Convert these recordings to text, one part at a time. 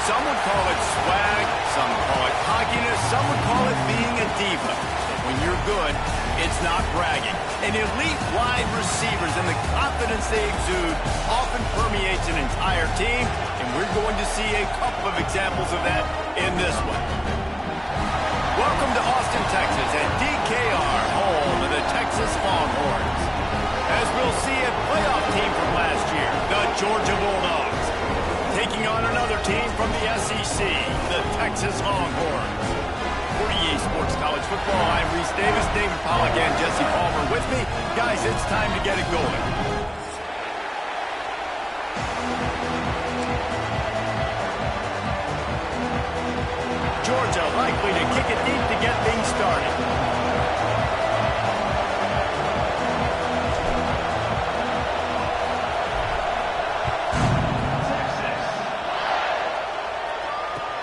Some would call it swag, some call it cockiness, some would call it being a diva. But when you're good, it's not bragging. And elite wide receivers and the confidence they exude often permeates an entire team, and we're going to see a couple of examples of that in this one. Welcome to Austin, Texas, and DKR, home of the Texas Longhorns. As we'll see, a playoff team from last year, the Georgia Bulldogs, taking on another team from the SEC, the Texas Longhorns. For EA Sports College Football, I'm Reese Davis, David Pollack, and Jesse Palmer with me. Guys, it's time to get it going. Georgia likely to kick it deep to get things started.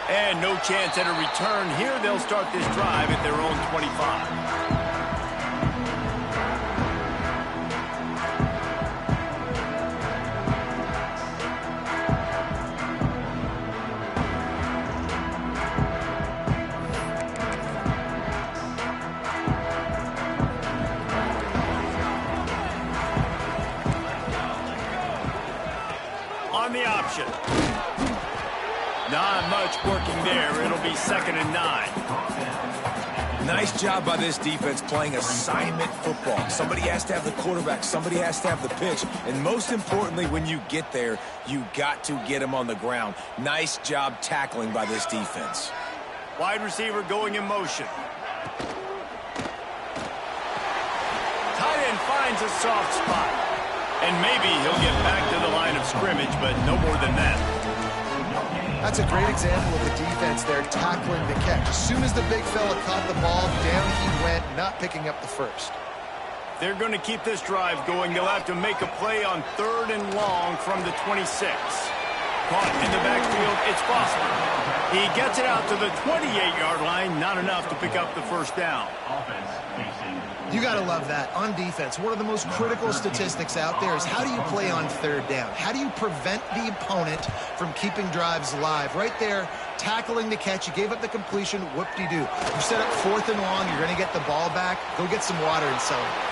And no chance at a return here. They'll start this drive at their own 25. On the option. Not much working there. It'll be 2nd and 9. Nice job by this defense playing assignment football. Somebody has to have the quarterback. Somebody has to have the pitch. And most importantly, when you get there, you got to get him on the ground. Nice job tackling by this defense. Wide receiver going in motion. Tight end finds a soft spot. And maybe he'll get back to the line of scrimmage, but no more than that. That's a great example of the defense there tackling the catch. As soon as the big fella caught the ball, down he went, not picking up the first. They're going to keep this drive going. They'll have to make a play on 3rd and long from the 26. Caught in the backfield, it's Foster. He gets it out to the 28-yard line, not enough to pick up the first down. You got to love that. On defense, one of the most critical statistics out there is how do you play on 3rd down? How do you prevent the opponent from keeping drives alive? Right there, tackling the catch. You gave up the completion. Whoop-de-doo. You set up 4th and long. You're going to get the ball back. Go get some water and celebrate.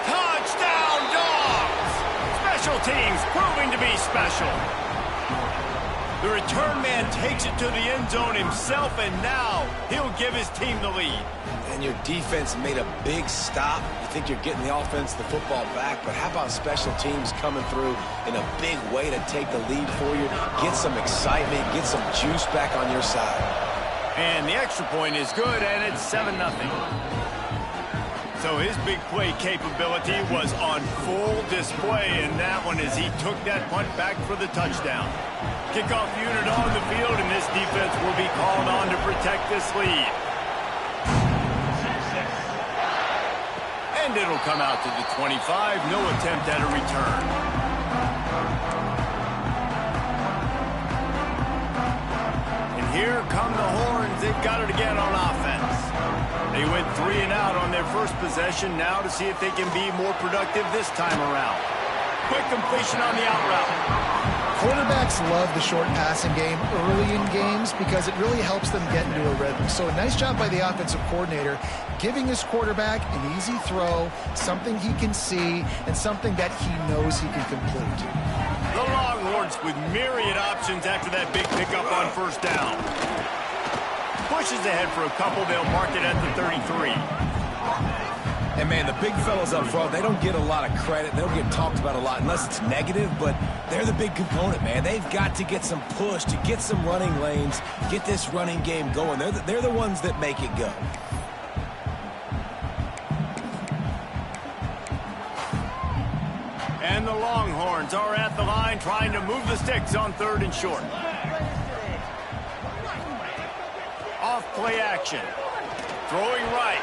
Touchdown, Dogs! Special teams proving to be special. The return man takes it to the end zone himself, and now he'll give his team the lead. And your defense made a big stop. You think you're getting the offense, the football back, but how about special teams coming through in a big way to take the lead for you? Get some excitement, get some juice back on your side. And the extra point is good, and it's 7-0. So his big play capability was on full display in that one as he took that punt back for the touchdown. Kickoff unit on the field, and this defense will be called on to protect this lead. And it'll come out to the 25. No attempt at a return. And here come the Horns. They've got it again on offense. They went 3 and out on their first possession. Now to see if they can be more productive this time around. Quick completion on the out route. Quarterbacks love the short passing game early in games because it really helps them get into a rhythm. So a nice job by the offensive coordinator giving his quarterback an easy throw, something he can see, and something that he knows he can complete. The Longhorns with myriad options after that big pickup on 1st down. Pushes ahead for a couple. They'll mark it at the 33. And, man, the big fellas up front, they don't get a lot of credit. They don't get talked about a lot unless it's negative, but they're the big component, man. They've got to get some push, to get some running lanes, get this running game going. They're the ones that make it go. And the Longhorns are at the line trying to move the sticks on 3rd and short. Off play action. Throwing right.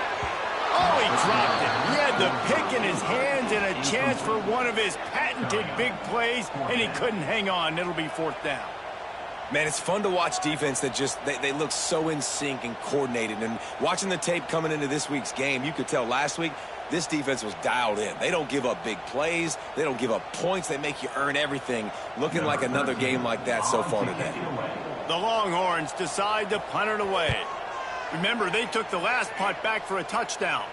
Oh, he dropped it. He had the pick in his hands and a chance for one of his patented big plays, and he couldn't hang on. It'll be 4th down. Man, it's fun to watch defense that just, they look so in sync and coordinated. And watching the tape coming into this week's game, you could tell last week this defense was dialed in. They don't give up big plays. They don't give up points. They make you earn everything. Looking like another game like that so far today. The Longhorns decide to punt it away. Remember, they took the last punt back for a touchdown.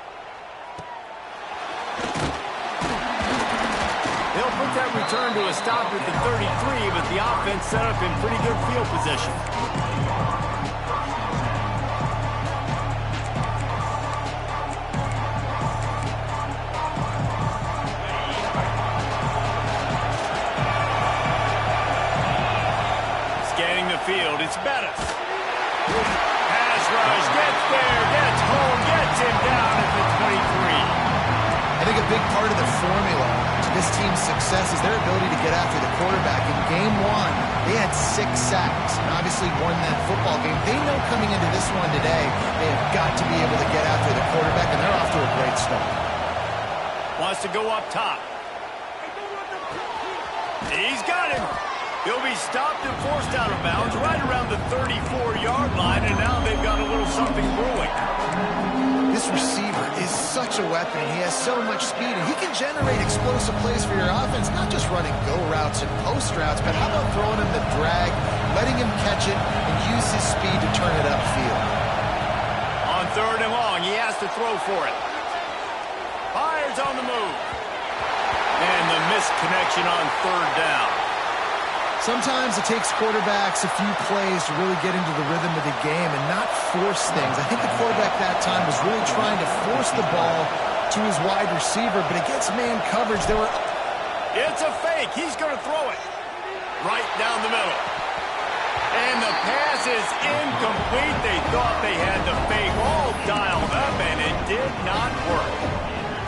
They'll put that return to a stop at the 33, but the offense set up in pretty good field position. Scanning the field, it's Bettis. Pass rush, gets there, gets home, gets him down at the 23. I think a big part of the formula to this team's success is their ability to get after the quarterback. In game one, they had 6 sacks and obviously won that football game. They know coming into this one today, they have got to be able to get after the quarterback, and they're off to a great start. Wants to go up top. He's got him. He'll be stopped and forced out of bounds right around the 34-yard line, and now they've got a little something brewing. This receiver is such a weapon. He has so much speed, and he can generate explosive plays for your offense, not just running go routes and post routes, but how about throwing him the drag, letting him catch it, and use his speed to turn it upfield. On 3rd and long, he has to throw for it. Fires on the move. And the missed connection on 3rd down. Sometimes it takes quarterbacks a few plays to really get into the rhythm of the game and not force things. I think the quarterback that time was really trying to force the ball to his wide receiver, but against man coverage, there were... It's a fake. He's going to throw it right down the middle. And the pass is incomplete. They thought they had the fake all dialed up, and it did not work.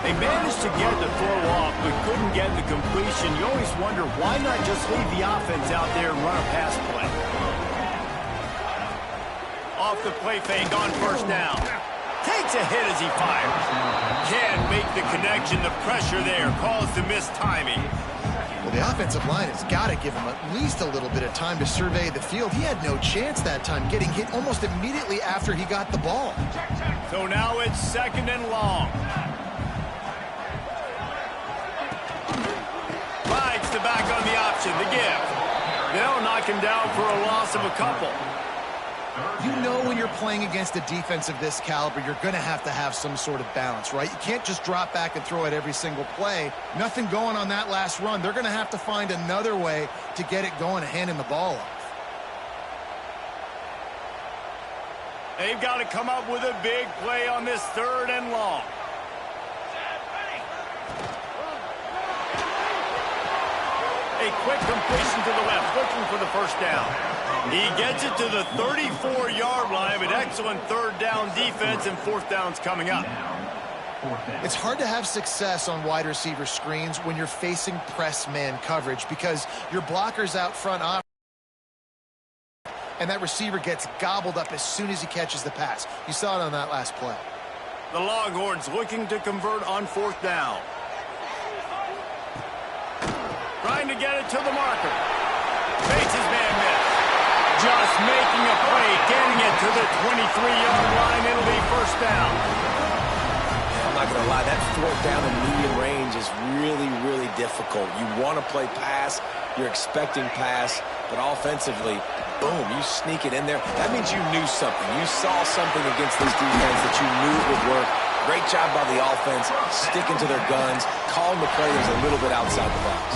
They managed to get the throw off, but couldn't get the completion. You always wonder, why not just leave the offense out there and run a pass play? Off the play fake on 1st down. Takes a hit as he fires. Can't make the connection. The pressure there caused the missed timing. Well, the offensive line has got to give him at least a little bit of time to survey the field. He had no chance that time, getting hit almost immediately after he got the ball. So now it's 2nd and long. Rides the back on the option, the give. They'll knock him down for a loss of a couple. You know when you're playing against a defense of this caliber, you're going to have some sort of balance, right? You can't just drop back and throw it every single play. Nothing going on that last run. They're going to have to find another way to get it going and handing the ball off. They've got to come up with a big play on this 3rd and long. A quick completion to the left, looking for the 1st down. He gets it to the 34-yard line, but excellent 3rd down defense, and 4th down's coming up. It's hard to have success on wide receiver screens when you're facing press man coverage because your blocker's out front off, and that receiver gets gobbled up as soon as he catches the pass. You saw it on that last play. The Longhorns looking to convert on 4th down. Trying to get it to the marker. Fakes his man miss. Just making a play, getting it to the 23-yard line. It'll be 1st down. I'm not going to lie, that 4th down in medium range is really, really difficult. You want to play pass, you're expecting pass, but offensively, boom, you sneak it in there. That means you knew something. You saw something against this defense that you knew it would work. Great job by the offense, sticking to their guns, calling the players a little bit outside the box.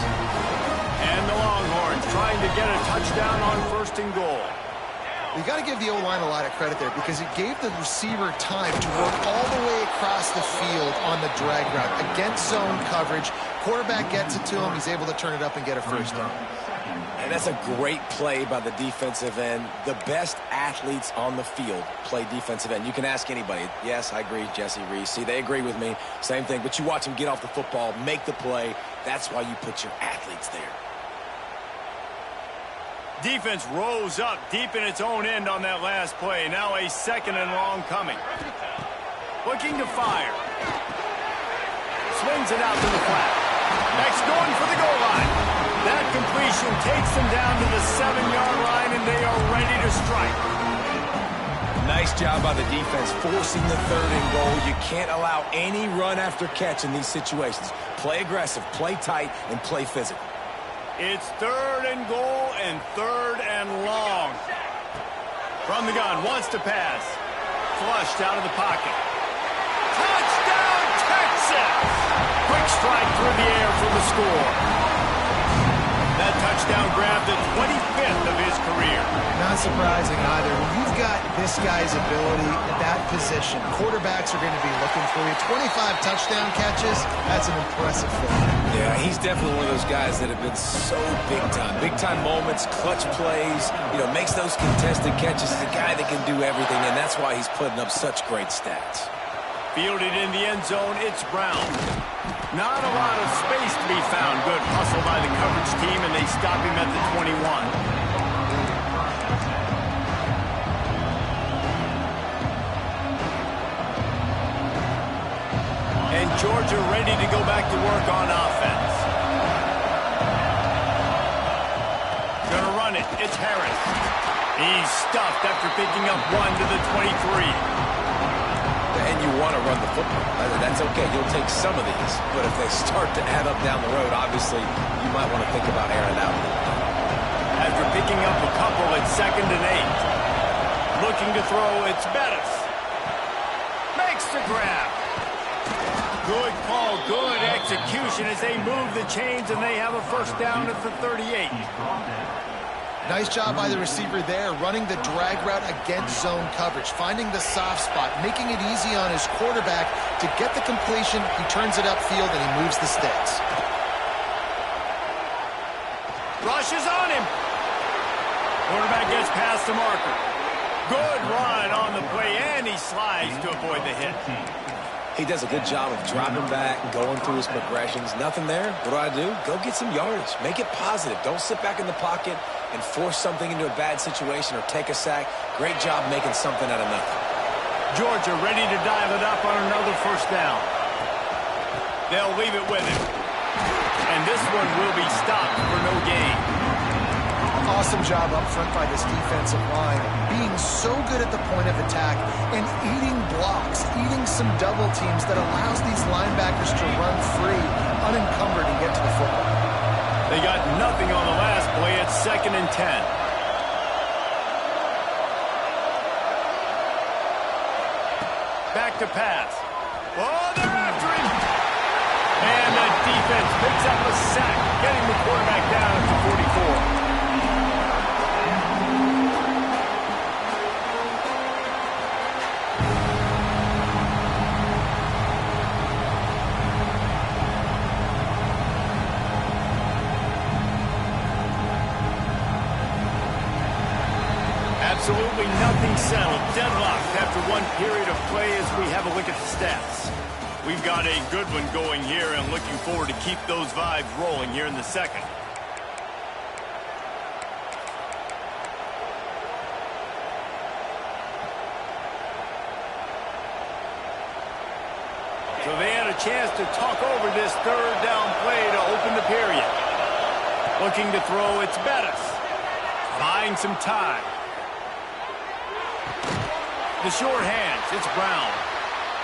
And the Longhorns trying to get a touchdown on 1st and goal. You got to give the O-line a lot of credit there because it gave the receiver time to work all the way across the field on the drag route. Against zone coverage, quarterback gets it to him, he's able to turn it up and get a 1st down. And that's a great play by the defensive end. The best athletes on the field play defensive end. You can ask anybody. Yes, I agree, Jesse Reese. See, they agree with me. Same thing. But you watch them get off the football, make the play. That's why you put your athletes there. Defense rose up deep in its own end on that last play. Now a 2nd and long coming. Looking to fire. Swings it out to the flat. Next going for the goal line. That completion takes them down to the 7-yard line, and they are ready to strike. Nice job by the defense forcing the 3rd and goal. You can't allow any run after catch in these situations. Play aggressive, play tight, and play physical. It's 3rd and goal and 3rd and long. From the gun, wants to pass. Flushed out of the pocket. Touchdown, Texas! Quick strike through the air for the score. That touchdown grabbed the 25th of his career. Not surprising either. When you've got this guy's ability at that position, quarterbacks are going to be looking for you. 25 touchdown catches, that's an impressive feat. Yeah, he's definitely one of those guys that have been so big time. Big time moments, clutch plays, makes those contested catches. He's a guy that can do everything, and that's why he's putting up such great stats. Fielded in the end zone, it's Brown. Not a lot of space to be found. Good hustle by the coverage team, and they stop him at the 21. And Georgia ready to go back to work on offense. Gonna run it. It's Harris. He's stuffed after picking up 1 to the 23. And you want to run the football. That's okay. You'll take some of these. But if they start to add up down the road, obviously, you might want to think about airing it out. After picking up a couple at 2nd and 8. Looking to throw, it's Bettis. Makes the grab. Good call, good execution as they move the chains and they have a 1st down at the 38. Nice job by the receiver there, running the drag route against zone coverage, finding the soft spot, making it easy on his quarterback to get the completion. He turns it upfield and he moves the sticks. Rushes on him. Quarterback gets past the marker. Good run on the play, and he slides to avoid the hit. He does a good job of dropping back, going through his progressions. Nothing there. What do? Go get some yardage. Make it positive. Don't sit back in the pocket and force something into a bad situation or take a sack. Great job making something out of nothing. Georgia ready to dial it up on another 1st down. They'll leave it with him. And this one will be stopped for no gain. Awesome job up front by this defensive line, being so good at the point of attack and eating blocks, eating some double teams that allows these linebackers to run free, unencumbered, and get to the football. They got nothing on the last play. It's 2nd and 10. Back to pass. Oh, they're after him. And the defense picks up a sack, getting the quarterback down at the 44. Absolutely nothing settled. Deadlocked after one period of play as we have a look at the stats. We've got a good one going here and looking forward to keep those vibes rolling here in the 2nd. So they had a chance to talk over this 3rd down play to open the period. Looking to throw, it's Bettis. Buying some time. The short hands, it's Brown.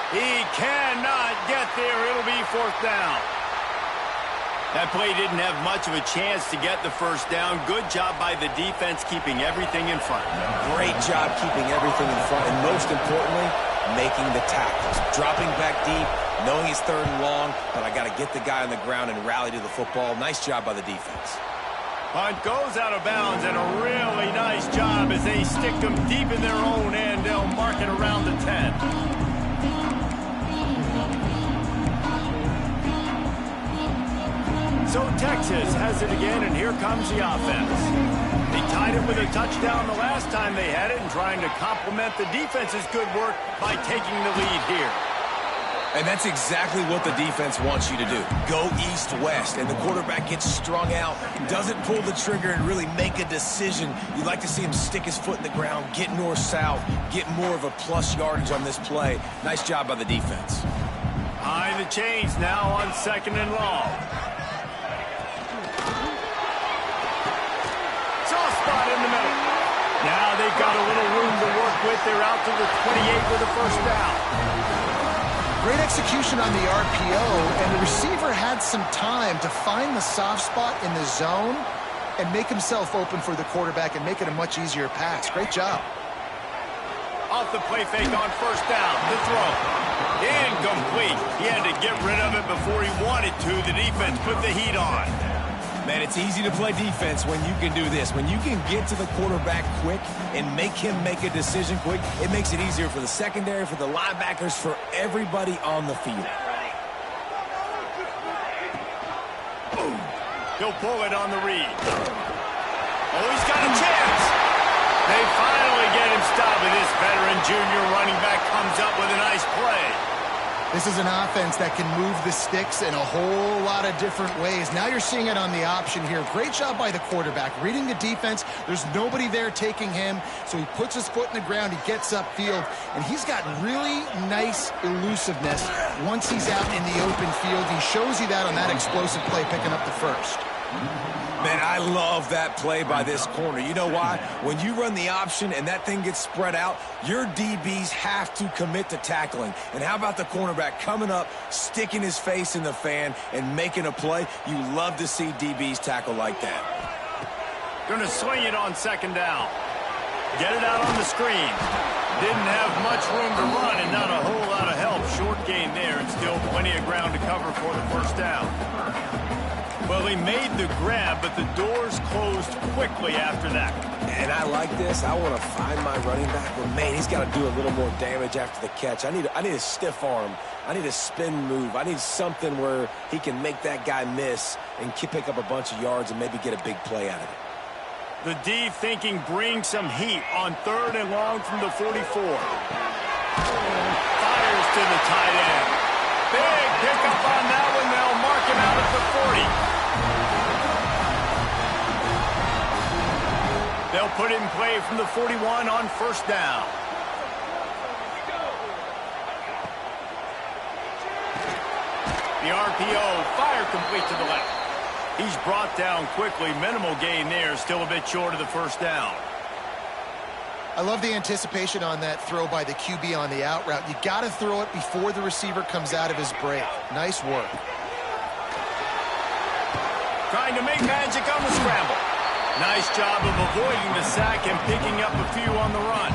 He cannot get there. It'll be 4th down. That play didn't have much of a chance to get the 1st down. Good job by the defense keeping everything in front. Great job keeping everything in front, and most importantly, making the tackles. Dropping back deep, knowing it's 3rd and long, but I got to get the guy on the ground and rally to the football. Nice job by the defense. Punt goes out of bounds, and a really nice job as they stick them deep in their own end. They'll mark it around the 10. So Texas has it again, and here comes the offense. They tied it with a touchdown the last time they had it and trying to complement the defense's good work by taking the lead here. And that's exactly what the defense wants you to do. Go east-west, and the quarterback gets strung out, doesn't pull the trigger and really make a decision. You'd like to see him stick his foot in the ground, get north-south, get more of a plus yardage on this play. Nice job by the defense. Behind the chains now on 2nd and long. Soft spot in the middle. Now they've got a little room to work with. They're out to the 28 with a first down. Great execution on the RPO, and the receiver had some time to find the soft spot in the zone and make himself open for the quarterback and make it a much easier pass. Great job. Off the play fake on first down. The throw. Incomplete. He had to get rid of it before he wanted to. The defense put the heat on. Man, it's easy to play defense when you can do this. When you can get to the quarterback quick and make him make a decision quick, it makes it easier for the secondary, for the linebackers, for everybody on the field. He'll pull it on the read. Oh, he's got a chance. They finally get him stopped, and this veteran junior running back comes up with a nice play. This is an offense that can move the sticks in a whole lot of different ways. Now you're seeing it on the option here. Great job by the quarterback. Reading the defense, there's nobody there taking him, so he puts his foot in the ground, he gets upfield, and he's got really nice elusiveness once he's out in the open field. He shows you that on that explosive play, picking up the first. Man, I love that play by this corner. You know why? When you run the option and that thing gets spread out, your DBs have to commit to tackling. And how about the cornerback coming up, sticking his face in the fan, and making a play? You love to see DBs tackle like that. Going to swing it on second down. Get it out on the screen. Didn't have much room to run and not a whole lot of help. Short gain there and still plenty of ground to cover for the first down. Well, he made the grab, but the doors closed quickly after that. And I like this. I want to find my running back, but man, he's got to do a little more damage after the catch. I need a stiff arm. I need a spin move. I need something where he can make that guy miss and pick up a bunch of yards and maybe get a big play out of it. The D thinking bring some heat on third and long from the 44. Fires to the tight end. Big pickup on that one. They'll mark him out at the 40. They'll put it in play from the 41 on first down. The RPO, fire complete to the left. He's brought down quickly. Minimal gain there, still a bit short of the first down. I love the anticipation on that throw by the QB on the out route. You got to throw it before the receiver comes out of his break. Nice work. Trying to make magic on the scramble. Nice job of avoiding the sack and picking up a few on the run.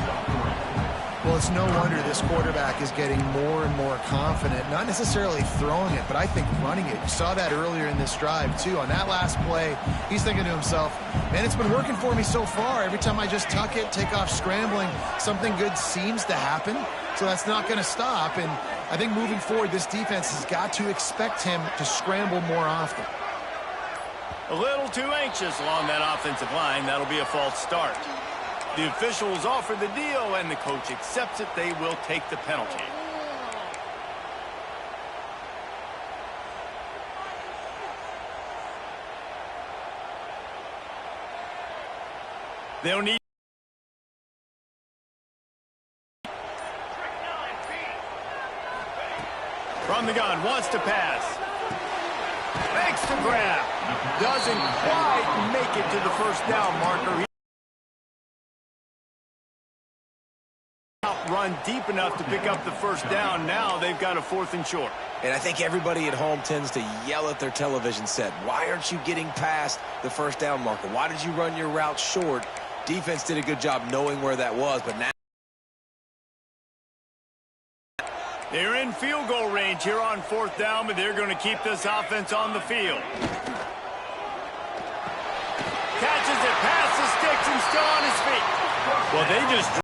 Well, it's no wonder this quarterback is getting more and more confident. Not necessarily throwing it, but I think running it. You saw that earlier in this drive, too. On that last play, he's thinking to himself, man, it's been working for me so far. Every time I just tuck it, take off scrambling, something good seems to happen. So that's not going to stop. And I think moving forward, this defense has got to expect him to scramble more often. A little too anxious along that offensive line. That'll be a false start. The officials offer the deal, and the coach accepts it. They will take the penalty. They'll need from the gun, wants to pass. Makes the grab. Doesn't quite make it to the first down marker. Run deep enough to pick up the first down. Now they've got a 4th and short. And I think everybody at home tends to yell at their television set. Why aren't you getting past the first down marker? Why did you run your route short? Defense did a good job knowing where that was, but now they're in field goal range here on 4th down, but they're going to keep this offense on the field. Catches it past the sticks and still on his feet. Well, they just